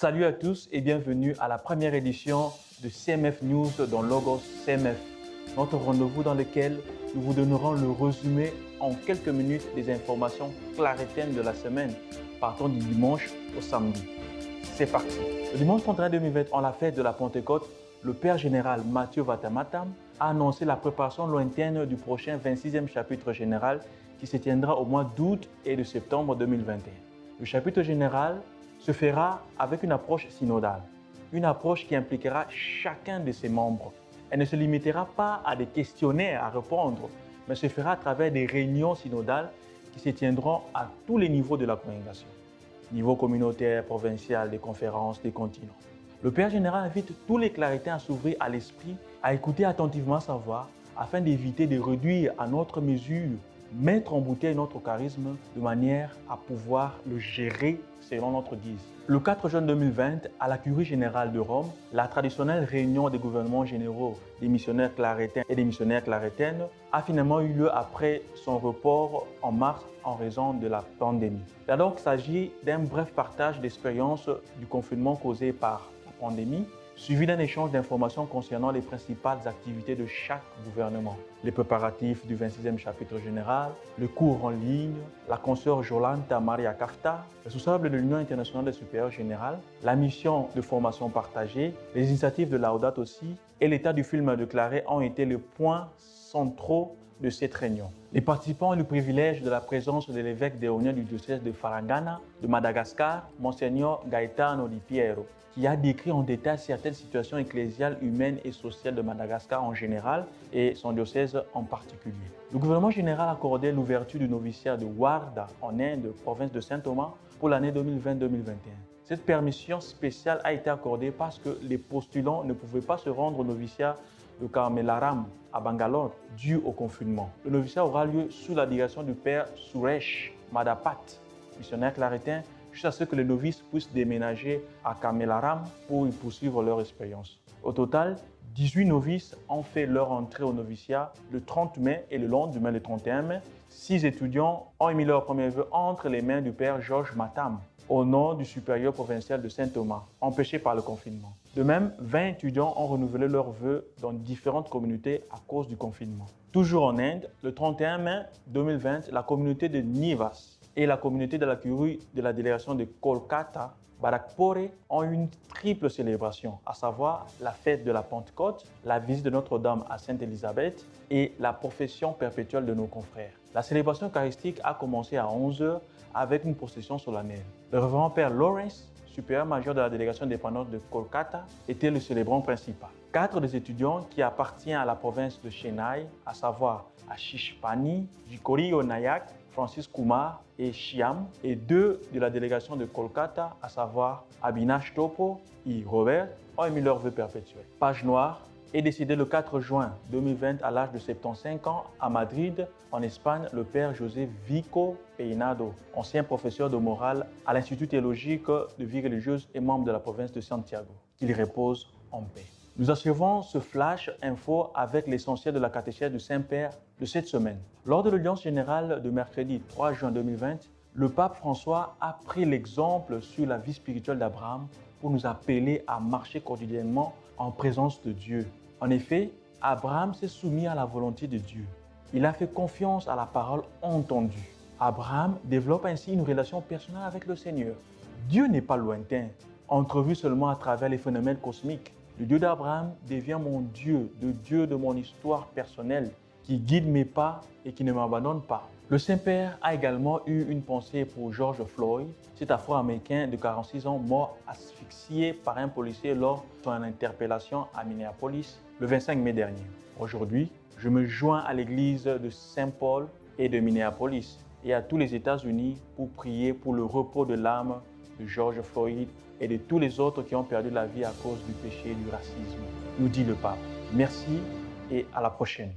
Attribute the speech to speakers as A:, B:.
A: Salut à tous et bienvenue à la première édition de CMF News dans Logos CMF, notre rendez-vous dans lequel nous vous donnerons le résumé en quelques minutes des informations clarétiennes de la semaine, partant du dimanche au samedi. C'est parti. Le dimanche 31 2020, en la fête de la Pentecôte, le Père général Mathieu Vatamatam a annoncé la préparation lointaine du prochain 26e chapitre général qui se tiendra au mois d'août et de septembre 2021. Le chapitre général se fera avec une approche synodale, une approche qui impliquera chacun de ses membres. Elle ne se limitera pas à des questionnaires à répondre, mais se fera à travers des réunions synodales qui se tiendront à tous les niveaux de la congrégation, niveau communautaire, provincial, des conférences, des continents. Le Père général invite tous les clarétiens à s'ouvrir à l'esprit, à écouter attentivement sa voix, afin d'éviter de réduire à notre mesure, mettre en bouteille notre charisme de manière à pouvoir le gérer selon notre guise. Le 4 juin 2020, à la Curie générale de Rome, la traditionnelle réunion des gouvernements généraux des missionnaires clarétiens et des missionnaires clarétiennes a finalement eu lieu après son report en mars en raison de la pandémie. Il a donc s'agit d'un bref partage d'expériences du confinement causé par la pandémie, suivi d'un échange d'informations concernant les principales activités de chaque gouvernement. Les préparatifs du 26e chapitre général, le cours en ligne, la consoeur Jolanta Maria Kafta, responsable de l'Union internationale des supérieurs générales, la mission de formation partagée, les initiatives de Laudato Si et l'état du film déclaré ont été les points centraux de cette réunion. Les participants ont eu le privilège de la présence de l'évêque déonien du diocèse de Farangana de Madagascar, Monseigneur Gaetano Di Piero, qui a décrit en détail certaines situations ecclésiales, humaines et sociales de Madagascar en général et son diocèse en particulier. Le gouvernement général a accordé l'ouverture du noviciat de Warda en Inde, province de Saint-Thomas, pour l'année 2020-2021. Cette permission spéciale a été accordée parce que les postulants ne pouvaient pas se rendre au noviciat de Kamelaram à Bangalore dû au confinement. Le noviciat aura lieu sous la direction du père Suresh Madapat, missionnaire clarétien, jusqu'à ce que les novices puissent déménager à Kamelaram pour y poursuivre leur expérience. Au total, 18 novices ont fait leur entrée au noviciat le 30 mai et le lendemain, le 31 mai. 6 étudiants ont émis leur premier vœu entre les mains du père Georges Matam, au nom du supérieur provincial de Saint-Thomas, empêché par le confinement. De même, 20 étudiants ont renouvelé leurs vœux dans différentes communautés à cause du confinement. Toujours en Inde, le 31 mai 2020, la communauté de Nivas et la communauté de la Curie de la délégation de Kolkata, Barakpore, ont eu une triple célébration, à savoir la fête de la Pentecôte, la visite de Notre-Dame à Sainte-Élisabeth et la profession perpétuelle de nos confrères. La célébration eucharistique a commencé à 11 h avec une procession solennelle. Le révérend Père Lawrence, supérieur majeur de la délégation dépendante de Kolkata, était le célébrant principal. 4 des étudiants qui appartiennent à la province de Chennai, à savoir Ashish Pani, Jikorio Nayak, Francis Kumar et Shyam, et 2 de la délégation de Kolkata, à savoir Abhinash Topo et Robert, ont émis leur vœu perpétuel. Page noire est décédé le 4 juin 2020 à l'âge de 75 ans à Madrid, en Espagne, le père José Vico Peinado, ancien professeur de morale à l'Institut théologique de vie religieuse et membre de la province de Santiago. Qu'il repose en paix. Nous achevons ce flash info avec l'essentiel de la catéchèse du Saint-Père de cette semaine. Lors de l'audience générale de mercredi 3 juin 2020, le pape François a pris l'exemple sur la vie spirituelle d'Abraham pour nous appeler à marcher quotidiennement en présence de Dieu. En effet, Abraham s'est soumis à la volonté de Dieu. Il a fait confiance à la parole entendue. Abraham développe ainsi une relation personnelle avec le Seigneur. Dieu n'est pas lointain, entrevu seulement à travers les phénomènes cosmiques. Le Dieu d'Abraham devient mon Dieu, le Dieu de mon histoire personnelle, qui guide mes pas et qui ne m'abandonne pas. Le Saint-Père a également eu une pensée pour George Floyd, cet Afro-Américain de 46 ans mort asphyxié par un policier lors de son interpellation à Minneapolis le 25 mai dernier. Aujourd'hui, je me joins à l'église de Saint-Paul et de Minneapolis et à tous les États-Unis pour prier pour le repos de l'âme de George Floyd et de tous les autres qui ont perdu la vie à cause du péché et du racisme, nous dit le pape. Merci et à la prochaine.